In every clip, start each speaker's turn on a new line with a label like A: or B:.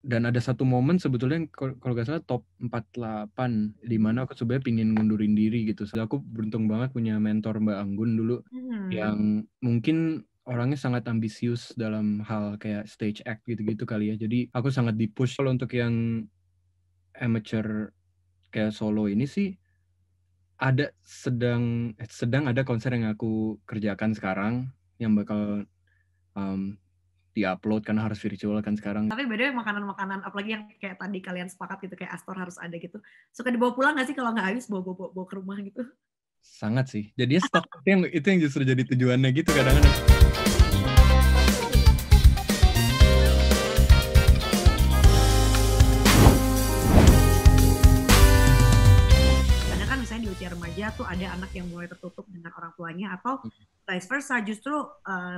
A: Dan ada satu momen sebetulnya yang kalau nggak salah top 48 di mana aku sebenarnya pingin ngundurin diri gitu. So, aku beruntung banget punya mentor Mbak Anggun dulu yang mungkin orangnya sangat ambisius dalam hal kayak stage act gitu-gitu kali ya. Jadi aku sangat di-push. Kalau untuk yang amateur kayak solo ini sih ada sedang ada konser yang aku kerjakan sekarang yang bakal di-upload karena harus virtual kan sekarang.
B: Tapi beda makanan-makanan, apalagi yang kayak tadi kalian sepakat gitu, kayak Astor harus ada gitu. Suka dibawa pulang nggak sih kalau nggak habis bawa ke rumah gitu?
A: Sangat sih. Jadi stok itu yang justru jadi tujuannya gitu kadang-kadang.
B: Kadang kan misalnya di usia remaja tuh ada anak yang mulai tertutup dengan orang tuanya atau vice versa, justru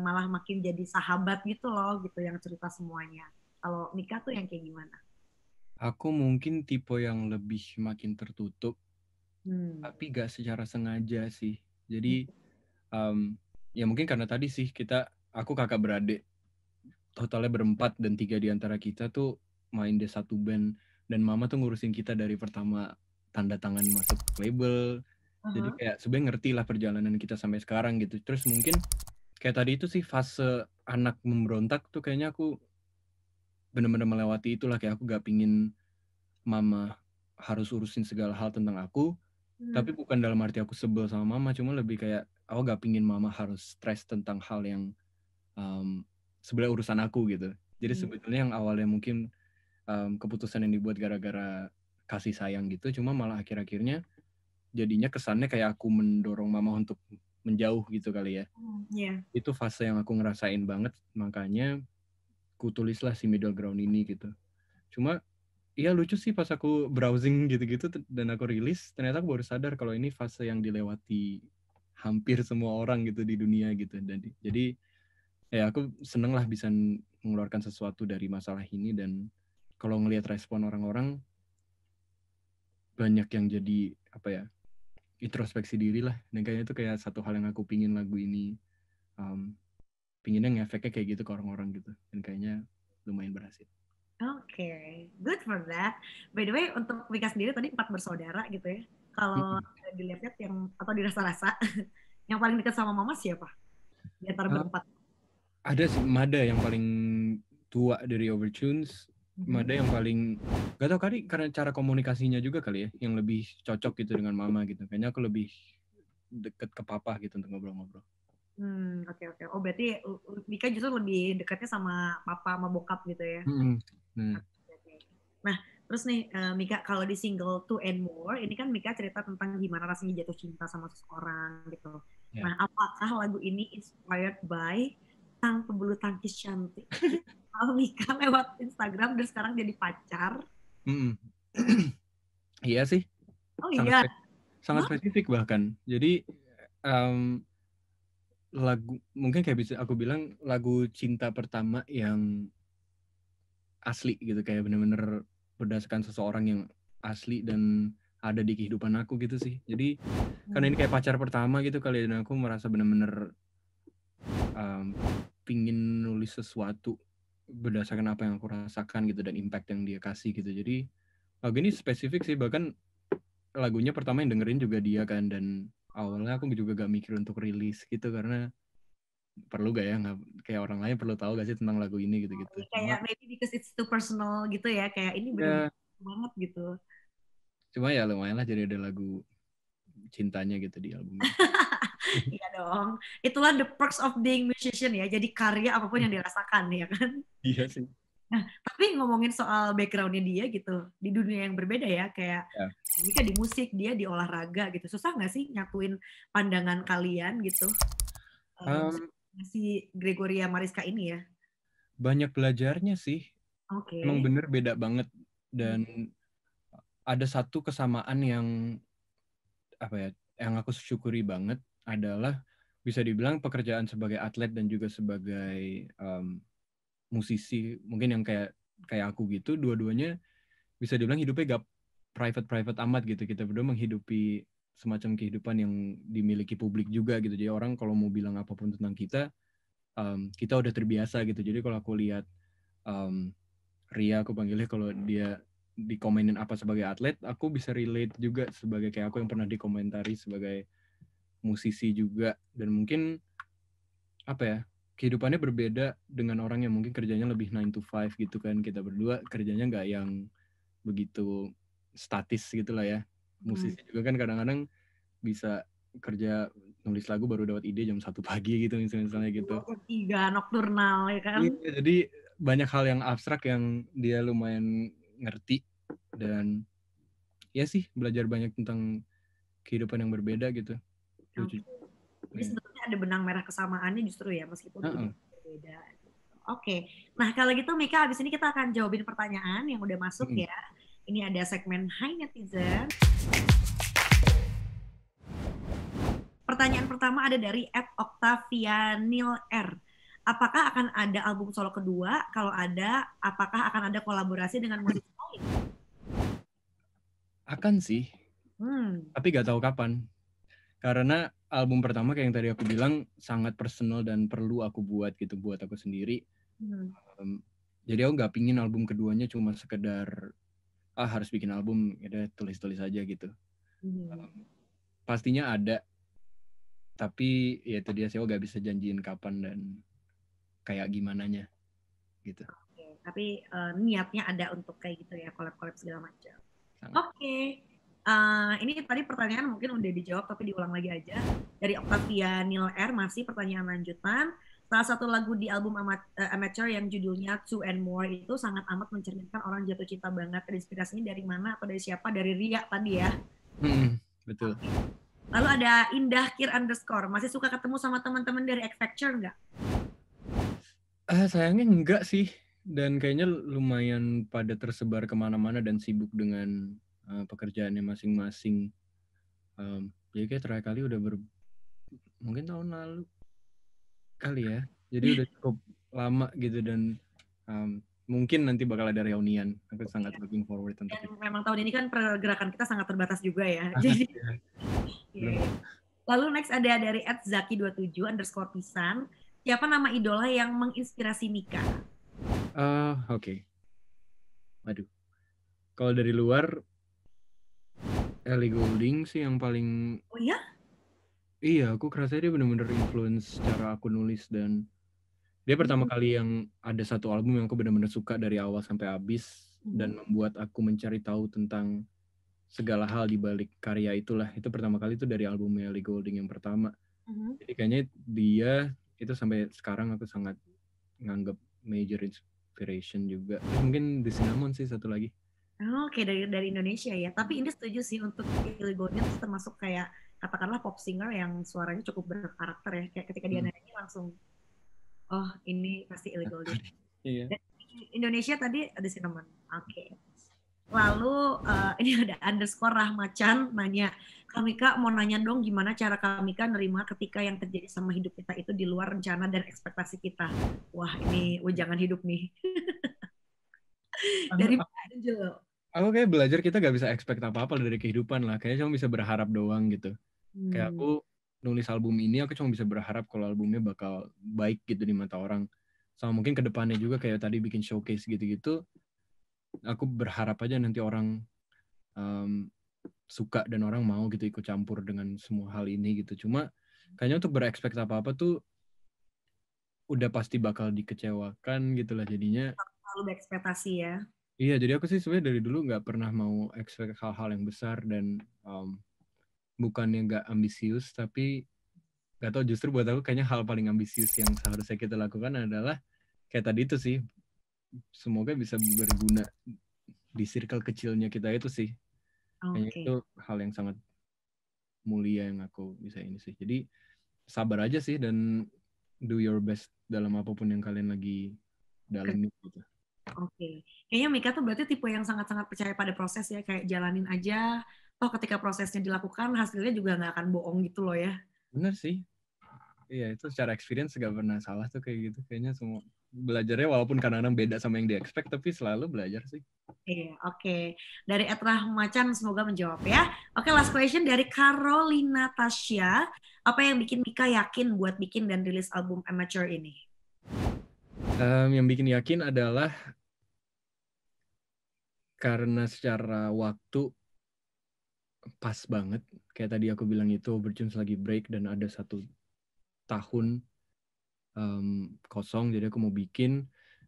B: malah makin jadi sahabat gitu loh, gitu yang cerita semuanya. Kalau Mika tuh yang kayak gimana?
A: Aku mungkin tipe yang lebih makin tertutup, tapi gak secara sengaja sih. Jadi ya mungkin karena tadi sih aku kakak beradik, totalnya berempat dan 3 di antara kita tuh main di satu band dan mama tuh ngurusin kita dari pertama tanda tangan masuk label. Jadi kayak sebenarnya ngerti lah perjalanan kita sampai sekarang gitu. Terus mungkin kayak tadi itu sih fase anak memberontak tuh kayaknya aku benar-benar melewati itulah, kayak aku gak pingin mama harus urusin segala hal tentang aku, tapi bukan dalam arti aku sebel sama mama, cuma lebih kayak aku gak pingin mama harus stres tentang hal yang sebenarnya urusan aku gitu. Jadi sebetulnya yang awalnya mungkin keputusan yang dibuat gara-gara kasih sayang gitu, cuma malah akhir-akhirnya jadinya kesannya kayak aku mendorong mama untuk menjauh gitu kali ya. Itu fase yang aku ngerasain banget, makanya ku tulislah si middle ground ini gitu. Cuma iya lucu sih pas aku browsing gitu-gitu dan aku rilis, ternyata aku baru sadar kalau ini fase yang dilewati hampir semua orang gitu di dunia gitu. Dan jadi ya aku seneng lah bisa mengeluarkan sesuatu dari masalah ini, dan kalau ngelihat respon orang-orang banyak yang jadi apa ya, introspeksi diri lah, dan kayaknya itu kayak satu hal yang aku pingin lagu ini pinginnya ngefeknya kayak gitu ke orang-orang gitu, dan kayaknya lumayan berhasil.
B: Oke, good for that. By the way, untuk Mika sendiri tadi 4 bersaudara gitu ya. Kalau dilihat yang atau dirasa-rasa, yang paling dekat sama mama siapa? Di antara berempat.
A: Ada sih Mada yang paling tua dari Overtunes, Mada yang paling gak tau kali karena cara komunikasinya juga kali ya yang lebih cocok gitu dengan mama gitu. Kayaknya aku lebih deket ke papa gitu untuk ngobrol-ngobrol.
B: Oke. Oh, berarti Mika justru lebih dekatnya sama papa sama bokap gitu ya. Nah, terus nih Mika, kalau di single Two and More, ini kan Mika cerita tentang gimana rasanya jatuh cinta sama seseorang gitu. Nah, apakah lagu ini inspired by sang pebulu tangkis cantik? Kalau Mika lewat Instagram dan sekarang jadi pacar.
A: Iya sih.
B: Oh iya.
A: Sangat spesifik bahkan. Jadi lagu mungkin kayak bisa aku bilang lagu cinta pertama yang asli gitu, kayak bener-bener berdasarkan seseorang yang asli dan ada di kehidupan aku gitu sih. Jadi karena ini kayak pacar pertama gitu kali, dan aku merasa bener-bener pingin nulis sesuatu berdasarkan apa yang aku rasakan gitu dan impact yang dia kasih gitu. Jadi lagu ini spesifik sih, bahkan lagunya pertama yang dengerin juga dia kan, dan awalnya aku juga gak mikir untuk rilis gitu karena perlu gak ya, nggak kayak orang lain perlu tahu gak sih tentang lagu ini gitu-gitu.
B: Kayak maybe because it's too personal gitu ya, kayak ini bener-bener banget gitu.
A: Cuma ya lumayan lah jadi ada lagu cintanya gitu di album ini.
B: Iya dong. Itulah the perks of being musician ya. Jadi karya apapun yang dirasakan ya kan.
A: Iya sih.
B: Nah, tapi ngomongin soal backgroundnya dia gitu, di dunia yang berbeda ya, kayak ini kan di musik, dia di olahraga gitu. Susah nggak sih nyatuin pandangan kalian gitu? Si Gregoria Mariska ini ya?
A: Banyak belajarnya sih. Emang bener beda banget. Dan ada satu kesamaan yang apa ya, yang aku syukuri banget adalah bisa dibilang pekerjaan sebagai atlet dan juga sebagai musisi mungkin yang kayak aku gitu, dua-duanya bisa dibilang hidupnya gak private amat gitu. Kita berdua menghidupi semacam kehidupan yang dimiliki publik juga gitu. Jadi orang kalau mau bilang apapun tentang kita, kita udah terbiasa gitu. Jadi kalau aku lihat Ria aku panggilnya, kalau dia dikomenin apa sebagai atlet, aku bisa relate juga sebagai kayak aku yang pernah dikomentari sebagai musisi juga. Dan mungkin apa ya, kehidupannya berbeda dengan orang yang mungkin kerjanya lebih 9 to 5 gitu kan. Kita berdua kerjanya nggak yang begitu statis gitu lah ya. Musisi juga kan kadang-kadang bisa kerja nulis lagu baru dapat ide jam 1 pagi gitu misalnya gitu.
B: Jam 3 nokturnal ya kan.
A: Iya, jadi banyak hal yang abstrak yang dia lumayan ngerti. Dan ya sih, belajar banyak tentang kehidupan yang berbeda gitu. Lucu.
B: Jadi sebetulnya ada benang merah kesamaannya justru ya, meskipun berbeda. Oke. Nah, kalau gitu Mika, abis ini kita akan jawabin pertanyaan yang udah masuk ya. Ini ada segmen Hi Netizen. Pertanyaan pertama ada dari @octavianil_r. Apakah akan ada album solo kedua? Kalau ada, apakah akan ada kolaborasi dengan musisi lain?
A: Akan sih. Tapi gak tahu kapan. Karena album pertama kayak yang tadi aku bilang sangat personal dan perlu aku buat gitu, buat aku sendiri. Jadi aku gak pingin album keduanya cuma sekedar harus bikin album, ya tulis-tulis aja gitu. Pastinya ada, tapi ya itu dia sih, aku gak bisa janjiin kapan dan kayak gimananya gitu.
B: Oke, tapi niatnya ada untuk kayak gitu ya, collab-collab segala macam. Oke. Ini tadi pertanyaan mungkin udah dijawab, tapi diulang lagi aja. Dari Octavianil_r, masih pertanyaan lanjutan. Salah satu lagu di album Amateur yang judulnya Two and More itu sangat amat mencerminkan orang jatuh cinta banget. Inspirasinya dari mana atau dari siapa? Dari Ria tadi ya?
A: Betul.
B: Lalu ada Indahkir_, masih suka ketemu sama teman-teman dari X Factor nggak?
A: Sayangnya enggak sih. Dan kayaknya lumayan pada tersebar kemana-mana dan sibuk dengan pekerjaannya masing-masing. Jadi kayak terakhir kali udah mungkin tahun lalu kali ya. Jadi udah cukup lama gitu, dan mungkin nanti bakal ada reunian. Aku sangat looking forward untuk itu.
B: Memang tahun ini kan pergerakan kita sangat terbatas juga ya. Jadi Lalu next ada dari @zaki27_pisan. Siapa nama idola yang menginspirasi Mika?
A: Oke. Aduh. Kalau dari luar, Ellie Goulding sih yang paling...
B: Oh iya?
A: Iya, aku kerasa dia benar-benar influence cara aku nulis, dan dia pertama kali yang ada satu album yang aku benar-benar suka dari awal sampai habis, dan membuat aku mencari tahu tentang segala hal di balik karya itulah. Itu pertama kali itu dari albumnya Ellie Goulding yang pertama. Jadi kayaknya dia itu sampai sekarang aku sangat nganggap major inspiration juga. Mungkin The Cinnamon sih satu lagi.
B: Oke, dari Indonesia ya. Tapi ini setuju sih, untuk Ellie Goulding termasuk kayak katakanlah pop singer yang suaranya cukup berkarakter ya. Kayak ketika dia nyanyi langsung, oh ini pasti Ellie Goulding.
A: Iya.
B: Indonesia tadi ada Cinnamon. Oke. Lalu ini ada _Rahmacan nanya, Kamika mau nanya dong, gimana cara Kamika nerima ketika yang terjadi sama hidup kita itu di luar rencana dan ekspektasi kita. Wah, ini ujangan hidup nih. Dari Angel.
A: Aku kayak belajar kita gak bisa expect apa-apa dari kehidupan lah. Kayaknya cuma bisa berharap doang gitu. Kayak aku nulis album ini, aku cuma bisa berharap kalau albumnya bakal baik gitu di mata orang. Sama mungkin kedepannya juga kayak tadi bikin showcase gitu-gitu. Aku berharap aja nanti orang suka dan orang mau gitu ikut campur dengan semua hal ini gitu. Cuma kayaknya untuk berekspekt apa-apa tuh udah pasti bakal dikecewakan gitu lah jadinya.
B: Selalu berekspektasi ya.
A: Iya, jadi aku sih sebenarnya dari dulu nggak pernah mau expect hal-hal yang besar, dan bukannya nggak ambisius, tapi nggak tahu, justru buat aku kayaknya hal paling ambisius yang seharusnya kita lakukan adalah kayak tadi itu sih, semoga bisa berguna di circle kecilnya kita itu sih. Kayaknya itu hal yang sangat mulia yang aku bisa ini sih. Jadi sabar aja sih dan do your best dalam apapun yang kalian lagi dalami gitu.
B: Oke. Kayaknya Mika tuh berarti tipe yang sangat-sangat percaya pada proses ya, kayak jalanin aja. Toh ketika prosesnya dilakukan, hasilnya juga nggak akan bohong gitu loh ya.
A: Bener sih. Iya, itu secara experience gak pernah salah tuh kayak gitu. Kayaknya semua belajarnya walaupun kadang-kadang beda sama yang di-expect, tapi selalu belajar sih.
B: Iya, oke. Dari @rahmacan semoga menjawab ya. Oke, last question dari Carolina Tasya. Apa yang bikin Mika yakin buat bikin dan rilis album Amateur ini?
A: Yang bikin yakin adalah karena secara waktu pas banget. Kayak tadi aku bilang itu Overtunes lagi break dan ada 1 tahun kosong, jadi aku mau bikin.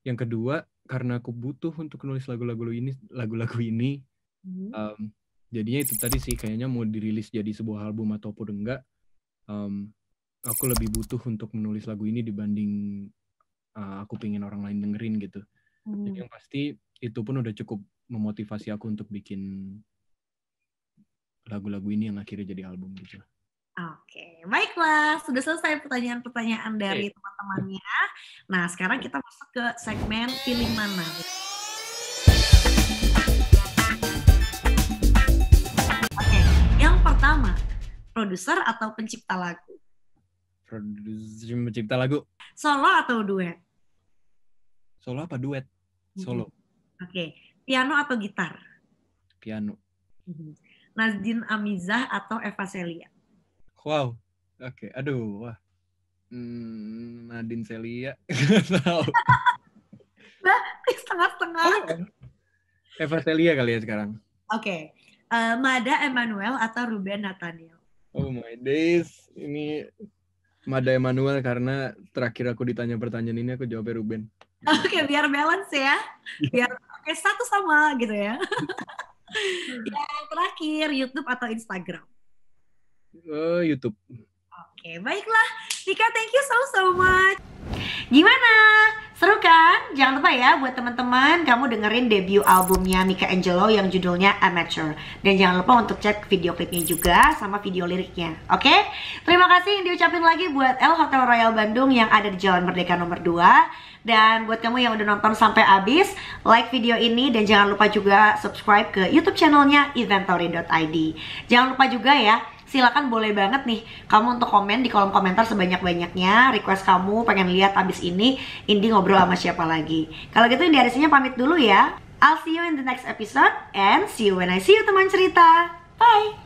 A: Yang kedua, karena aku butuh untuk nulis lagu-lagu ini, jadinya itu tadi sih, kayaknya mau dirilis jadi sebuah album ataupun enggak, aku lebih butuh untuk menulis lagu ini dibanding aku pengen orang lain dengerin gitu. Jadi yang pasti itu pun udah cukup memotivasi aku untuk bikin lagu-lagu ini yang akhirnya jadi album gitu.
B: Oke, baiklah. Sudah selesai pertanyaan-pertanyaan dari teman-temannya. Nah, sekarang kita masuk ke segmen Pilih Mana. Oke, yang pertama, produser atau pencipta lagu?
A: Pencipta lagu.
B: Solo atau duet?
A: Solo apa duet? Solo.
B: Oke, piano atau gitar?
A: Piano.
B: Nazdin Amizah atau Eva Celia?
A: Wow, oke. Aduh, wah. Nadine Celia.
B: Nah, setengah-setengah.
A: Eva Celia kali ya sekarang.
B: Oke. Mada Emmanuel atau Ruben Nathaniel?
A: Oh my days. Ini Mada Emmanuel karena terakhir aku ditanya pertanyaan ini aku jawabnya Ruben.
B: Oke, biar balance ya. Biar satu sama gitu ya. Yang terakhir, YouTube atau Instagram?
A: YouTube.
B: Oke, baiklah. Nika, thank you so much. Gimana? Seru kan? Jangan lupa ya buat teman-teman kamu dengerin debut albumnya Mika Angelo yang judulnya Amateur. Dan jangan lupa untuk cek video klipnya juga sama video liriknya. Oke? Terima kasih yang diucapin lagi buat El Hotel Royal Bandung yang ada di Jalan Merdeka nomor 2. Dan buat kamu yang udah nonton sampai habis, like video ini dan jangan lupa juga subscribe ke YouTube channelnya inventory.id. Jangan lupa juga ya, silakan boleh banget nih kamu untuk komen di kolom komentar sebanyak-banyaknya request kamu pengen lihat abis ini Indi ngobrol sama siapa lagi. Kalau gitu Indi Arisinya pamit dulu ya. I'll see you in the next episode and see you when I see you teman cerita. Bye.